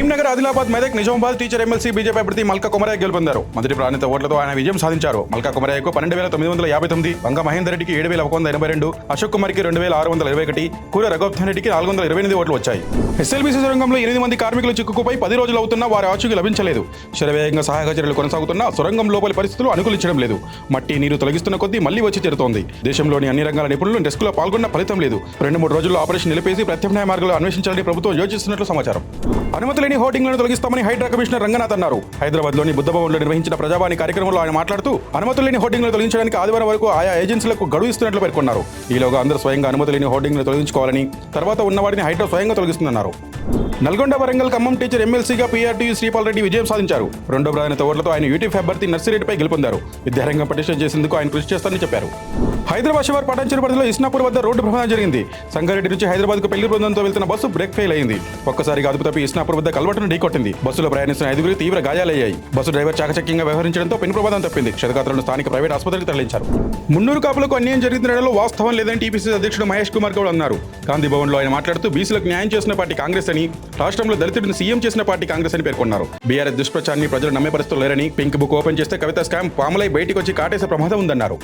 Karimnagar, Adilabad, Medak, Nizamabad teacher MLC BJP అభ్యర్థి మల్కా కొమరయ్య గెలుపొందారు. మొదటి ప్రాంత ఓట్లతో ఆయన విజయం సాధించారు. మల్కా కొమరయ్యకు 12,959, వంగ మహేందర్ రెడ్డికి 7,182, అశోక్ కుమార్కి 2,621, కూర రఘోత్థన్ రెడ్డికి 428 ఓట్లు వచ్చాయి. ఎస్ఎల్బీసీ సొరంగంలో 8 మంది కార్మికులు చిక్కుకుపోయి 10 రోజులు అవుతున్నా వారి ఆచూకీ లభించలేదు. శరవేగంగా సహాయక చర్యలు కొనసాగుతున్నా సొరంగం లోపలి పరిస్థితులు అనుకూలించడం లేదు. మట్టి నీరు తొలగిస్తున్న కొద్దీ మళ్లీ వచ్చి చేరుతోంది. దేశంలోని అన్ని రంగాల నిపుణులు డెస్కులో పాల్గొన్న ఫలితం లేదు. 2-3 రోజుల్లో ఆపరేషన్ నిలిపేసి ప్రత్యామ్నాయ మార్గాలు అన్వేషించాలని ప్రభుత్వం యోచిస్తున్నట్లు సమాచారం. అనుమతి లేని హోర్డింగ్లను తొలగిస్తామని హైడ్రా కమిషనర్ రంగనాథ్ అన్నారు. హైదరాబాద్లోని బుద్ధభవన్లో నిర్వహించిన ప్రజావాణి కార్యక్రమంలో ఆయన మాట్లాడుతూ అనుమతులు లేని హోర్డింగ్లను తొలగించడానికి ఆదివారం వరకు ఆయా ఏజెన్సీలకు గడువు ఇస్తున్నట్లు పేర్కొన్నారు. ఈలోగా అందరూ స్వయంగా అనుమతి లేని హోర్డింగ్లను తొలగించుకోవాలని, తర్వాత ఉన్నవాటిని హైడ్రా స్వయంగా తొలగిస్తుందన్నారు. నల్గొండ, వరంగల్, ఖమ్మం టీచర్ ఎమ్మెల్సీగా పీఆర్టీయూ శ్రీపాల్ రెడ్డి విజయం సాధించారు. రెండో ప్రాధాన్యత ఓట్లతో ఆయన యూటీఎఫ్ అభ్యర్థి నర్సిరెడ్డిపై గెలుపొందారు. విద్యారంగం పటిష్టం చేసేందుకు ఆయన కృషి చేస్తారని చెప్పారు. హైదరాబాద్ శివార్ పటాన్చెరు పరిధిలో ఇస్నాపూర్ వద్ద రోడ్డు ప్రమాదం జరిగింది. సంగారెడ్డి నుంచి హైదరాబాద్కు పెళ్లి బృందంతో వెళ్తున్న బస్సు బ్రేక్ ఫెయిల్ అయింది. ఒక్కసారిగా అదుపు తప్పి ఇస్నాపూర్ వద్ద కల్వటను ఢీకొట్టింది. బస్సులో ప్రయాణిస్తున్న 5 తీవ్ర గాయాలయ్యాయి. బస్సు డ్రైవర్ చాకచక్యంగా వ్యవహరించడంతో పెను ప్రమాదం తప్పింది. క్షతగాత్రులను స్థానిక ప్రైవేట్ ఆసుపత్రికి తరలించారు. మున్నూరు కాపులకు అన్యాయం జరుగుతున్న వాస్తవం లేదని టీపీసీసీ అధ్యక్షుడు మహేష్ కుమార్ గౌడ్ అన్నారు. గాంధీ భవన్లో ఆయన మాట్లాడుతూ బీసీలకు న్యాయం చేసిన పార్టీ కాంగ్రెస్ అని, రాష్ట్రంలో దళితుడిని సీఎం చేసిన పార్టీ కాంగ్రెస్ అని పేర్కొన్నారు. బీఆర్ఎస్ దుష్ప్రచారాన్ని ప్రజలు నమ్మే పరిస్థితులు లేరని, పింక్ బుక్ ఓపెన్ చేస్తే కవిత స్కామ్ పాములై బయటికి వచ్చి కాటేసే ప్రమాదం ఉందన్నారు.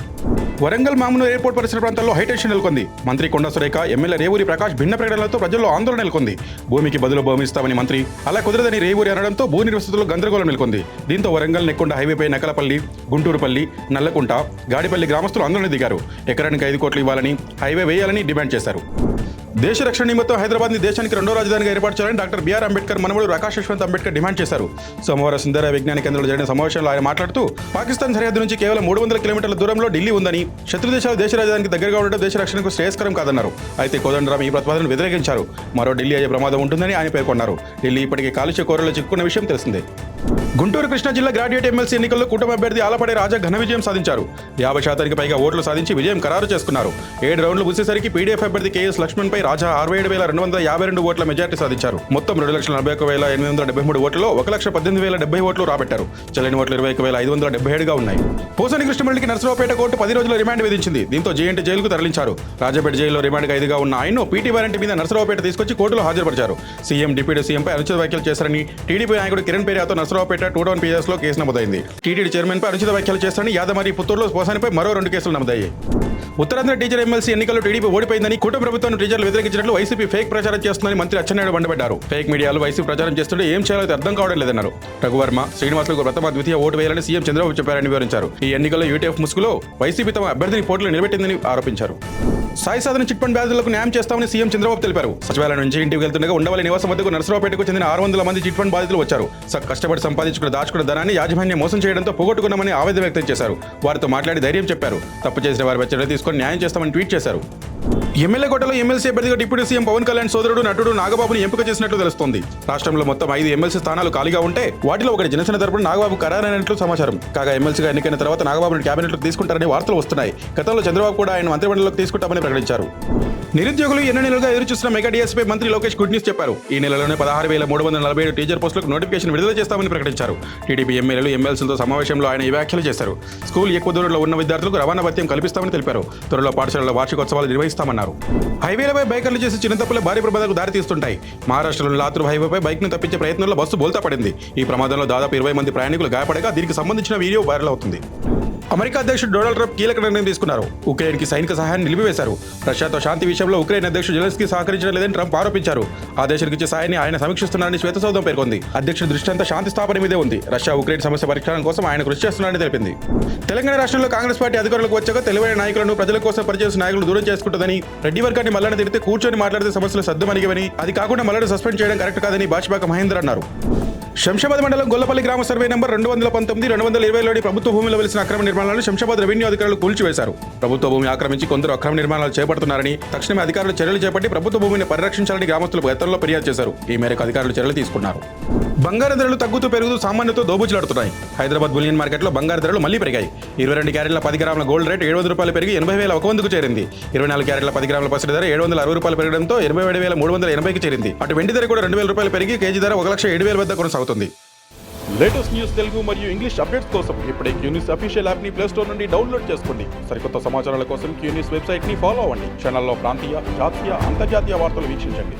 వరంగల్ మామునూరు ఎయిర్పోర్ట్ పరిసర ప్రాంతాల్లో హైటెన్షన్ నెలకొంది. మంత్రి కొండా సురేఖ, ఎమ్మెల్యే రేవూరి ప్రకాష్ భిన్న ప్రకటనలతో ప్రజల్లో ఆందోళన నెలకొంది. భూమికి బదులు భూమి ఇస్తామని మంత్రి, అలా కుదరదని రేవూరి అనడంతో భూ నిర్వసితుల్లో గందరగోళం నెలకొంది. దీంతో వరంగల్ నెక్కొండ హైవేపై నకలపల్లి, గుంటూరుపల్లి, నల్లకుంట, గాడిపల్లి గ్రామస్తులు ఆందోళన దిగారు. ఎకరానికి 5 కోట్లు ఇవ్వాలని, హైవే వేయాలని డిమాండ్ చేశారు. దేశ రక్షణ నిమిత్తం హైదరాబాద్ని దేశానికి రెండో రాజధానిగా ఏర్పాటు చేయాలని డాక్టర్ బిఆర్ అంబేద్కర్ మనవడు ప్రకాష్ యశ్వంత్ అంబేద్కర్ డిమాండ్ చేశారు. సోమవారం సుందర విజ్ఞాన కేంద్రంలో జరిగిన సమావేశంలో ఆయన మాట్లాడుతూ పాకిస్తాన్ సరిహద్దు నుంచి కేవలం 300 కిలోమీటర్ల దూరంలో ఢిల్లీ ఉందని, శత్రు దేశాలు దేశ రాజధానికి దగ్గరగా ఉండడం దేశ రక్షణకు శ్రేయస్కరం కాదన్నారు. అయితే కోదండరాం ఈ ప్రతిపాదనను వ్యతిరేకించారు. మరో ఢిల్లీ అయ్యే ప్రమాదం ఉంటుందని ఆయన పేర్కొన్నారు. ఢిల్లీ ఇప్పటికే కాలుష్య కోరలో చిక్కుకున్న విషయం తెలిసిందే. గుంటూరు, కృష్ణా జిల్లా గ్రాడ్యుయేట్ ఎమ్మెల్సీ ఎన్నికల్లో కూటమి అభ్యర్థి ఆలపడే రాజా ఘన విజయం సాధించారు. 50% పైగా ఓట్లు సాధించి విజయం ఖరారు చేసుకున్నారు. 7 రౌండ్లు ముగిసేసరికి పీడీఎఫ్ అభ్యర్థి కేఎస్ లక్ష్మణ్పై రాజా 67,252 ఓట్ల మెజార్టీ సాధించారు. మొత్తం 2,41,873 ఓట్లలో 1,18,070 ఓట్లు రాబట్టారు. చెల్లని ఓట్లు 21,577గా ఉన్నాయి. పోసాని కృష్ణమురళికి నర్సరావుపేట కోర్టు 10 రోజుల రిమాండ్ విధించింది. దీంతో జేఎన్టీ జైలుకు తరలించారు. రాజాపేట జైల్లో రిమాండ్ ఖైదీగా ఉన్న ఆయన్ను పీటీ వారెంట్ మీద నర్సరావుపేట తీసుకొచ్చి కోర్టులో హాజరుపరిచారు. సీఎం, డిప్యూటీ సీఎంపై అనుచిత వ్యాఖ్యలు చేశారని టీడీపీ నాయకుడు కిరణ్ పేరియాతో నర్సరావుపేట 2 టౌన్ PS లో కేసు నమోదైంది. టీటీడీ చైర్మన్ పై అనుచిత వ్యాఖ్యలు చేస్తారని యాదమరి, పుత్తూరులో పోసానిపై మరో 2 కేసులు నమోదయ్యాయి. ఉత్తరాంధ్ర టీచర్ ఎమ్మెల్సీ ఎన్నికల్లో టీడీపీ ఓడిపోయిందని, కూటమి ప్రభుత్వాన్ని టీచర్లు వ్యతిరేకించినట్లు వైసీపీ ఫేక్ ప్రచారం చేస్తుందని మంత్రి అచ్చెన్నాయుడు మండిపడ్డారు. ఫేక్ మీడియాలో వైసీపీ ప్రచారం చేస్తుంటే ఏం చేయాలో అర్థం కావడం లేదన్నారు. రఘువర్మ, శ్రీనివాసులకు ప్రథమ, ద్వితీయ ఓటు వేయాలని సీఎం చంద్రబాబు చెప్పారని వివరించారు. ఈ ఎన్నికల్లో యూటీఎఫ్ ముసుగులో వైసీపీ తమ అభ్యర్థిని పోటీలో నిలబెట్టిందని ఆరోపించారు. సాయి సాధన చిట్ ఫండ్ బాధితులకు న్యాయం చేస్తామని సీఎం చంద్రబాబు తెలిపారు. సచివాలయం నుంచి ఇంటికి వెళ్తుండగా ఉండవల్లి నివాసం వద్దకు నర్సరావుపేటకు చెందిన 600 మంది చిట్ ఫండ్ బాధితులు వచ్చారు. కష్టపడి సంపాదించుకున్న దాచుకున్న ధనాన్ని యాజమాన్యం మోసం చేయడంతో పోగొట్టుకున్నామని ఆవేదన వ్యక్తం చేశారు. వారితో మాట్లాడి ధైర్యం చెప్పారు. తప్పు చేసిన వారిపై చర్య తీసుకొని న్యాయం చేస్తామని ట్వీట్ చేశారు. ఎమ్మెల్యే కోటలో ఎమ్మెల్సీ అభ్యర్థిగా డిప్యూటీ సీఎం పవన్ కళ్యాణ్ సోదరుడు నటుడు నాగబాబుని ఎంపిక చేసినట్లు తెలుస్తోంది. రాష్ట్రంలో మొత్తం 5 ఎమ్మెల్సీ స్థానాలు ఖాళీగా ఉంటే వాటిలో ఒకటి జనసేన తరపున నాగబాబు ఖరారైనట్లు సమాచారం. కాగా ఎమ్మెల్సీగా ఎన్నికైన తర్వాత నాగబాబుని క్యాబినెట్లోకి తీసుకుంటారని వార్తలు వస్తున్నాయి. గతంలో చంద్రబాబు కూడా ఆయన మంత్రిమండలిలోకి తీసుకుంటామని ప్రకటించారు. నిరుద్యోగులు ఎన్నో నెలలుగా ఎదురుచూస్తున్న మెగా డిఎస్పై మంత్రి లోకేష్ గుడ్ న్యూస్ చెప్పారు. ఈ నెలలోనే 16,347 టీచర్ పోస్టులకు నోటిఫికేషన్ విడుదల చేస్తామని ప్రకటించారు. టీడీపీ ఎమ్మెల్యేలు, ఎమ్మెల్సీలతో సమావేశంలో ఆయన ఈ వ్యాఖ్యలు చేశారు. స్కూల్ ఎక్కువ దూరంలో ఉన్న విద్యార్థులకు రవాణా భత్యం కల్పిస్తామని తెలిపారు. త్వరలో పాఠశాలల వార్షికోత్సవాలు నిర్వహిస్తామన్నారు. హైవేలపై బైకర్లు చేసి చిన్నతప్పులే భారీ ప్రమాదాలకు దారితీస్తుంటాయి. మహారాష్ట్రలోని లాతూర్ హైవేపై బైక్ను తప్పించే ప్రయత్నంలో బస్సు బోల్తా పడింది. ఈ ప్రమాదంలో దాదాపు 20 మంది ప్రయాణికులు గాయపడగా దీనికి సంబంధించిన వీడియో వైరల్ అవుతుంది. అమెరికా అధ్యక్షుడు డొనాల్డ్ ట్రంప్ కీలక నిర్ణయం తీసుకున్నారు. ఉక్రెయిన్కి సైనిక సహాయాన్ని నిలిపివేశారు. రష్యాతో శాంతి విషయంలో ఉక్రెయిన్ అధ్యక్షుడు జెలెన్స్కీ సహకరించడం లేదని ట్రంప్ ఆరోపించారు. ఆ దేశానికి ఇచ్చే సాయాన్ని ఆయన సమీక్షిస్తున్నారని శ్వేతసౌధం పేర్కొంది. అధ్యక్షుడి దృష్టి అంతా శాంతి స్థాపన మీదే ఉంది. రష్యా ఉక్రెయిన్ సమస్య పరిష్కారం కోసం ఆయన కృషి చేస్తున్నారని తెలిపింది. తెలంగాణ రాష్ట్రంలో కాంగ్రెస్ పార్టీ అధికారులకు వచ్చాక తెలివైన నాయకులను, ప్రజల కోసం పనిచేసిన నాయకులు దూరం చేసుకుంటుందని, రెడ్డి వర్గాన్ని మల్లన్న తిరిగితే కూర్చొని మాట్లాడితే సమస్యలు సద్దుమణిగవని, అది కాకుండా మల్లన్న సస్పెండ్ చేయడం కరెక్ట్ కాదని బాచిపాక మహేందర్ అన్నారు. శంషాబాద్ మండలం గొల్లపల్లి గ్రామ సర్వే నంబర్ 219, 220లోని ప్రభుత్వ భూమిలో వెలిసిన అక్రమ నిర్మాణాలను శంషాబాద్ రెవెన్యూ అధికారులు కూల్చివేశారు. ప్రభుత్వ భూమి ఆక్రమించి కొందరు అక్రమ నిర్మాణాలు చేపడుతున్నారని, తక్షణమే అధికారులు చర్యలు చేపట్టి ప్రభుత్వ భూమిని పరిరక్షించాలని గ్రామస్తులు గతంలో ఫిర్యాదు చేశారు. ఈ మేరకు అధికారులు చర్యలు తీసుకున్నారు. బంగారు ధరలు తగ్గుతూ పెరుగుతూ సామాన్యులతో దోబుచులాడుతున్నాయి. హైదరాబాద్ బులియన్ మార్కెట్లో బంగారు ధరలు మళ్లీ పెరిగాయి. 22 క్యారెట్ల 10 గ్రాముల గోల్డ్ రేట్ ₹700 పెరిగి 80,100కు చేరింది. 24 క్యారెట్ల 10 గ్రాముల పసిడి ధర ₹760 పెరగడంతో 27,380కి చేరింది. అటు వెండి ధర కూడా ₹2,000 పెరిగి కేజీ ధర 1,07,000 వద్ద కొనసాగుతుంది. లేటెస్ట్ న్యూస్ తెలుగు మరియు ఇంగ్లీష్ అప్డేట్స్ కోసం ఇప్పుడే క్యూన్యూస్ అఫీషియల్ యాప్ ని ప్లే స్టోర్ నుండి డౌన్లోడ్ చేసుకోండి. సరికొత్త సమాచారాల కోసం క్యూన్యూస్ వెబ్సైట్ ని ఫాలో అవ్వండి. ఛానల్లో ప్రాంతీయ, జాతీయ, అంతర్జాతీయ వార్తలు వీక్షించండి.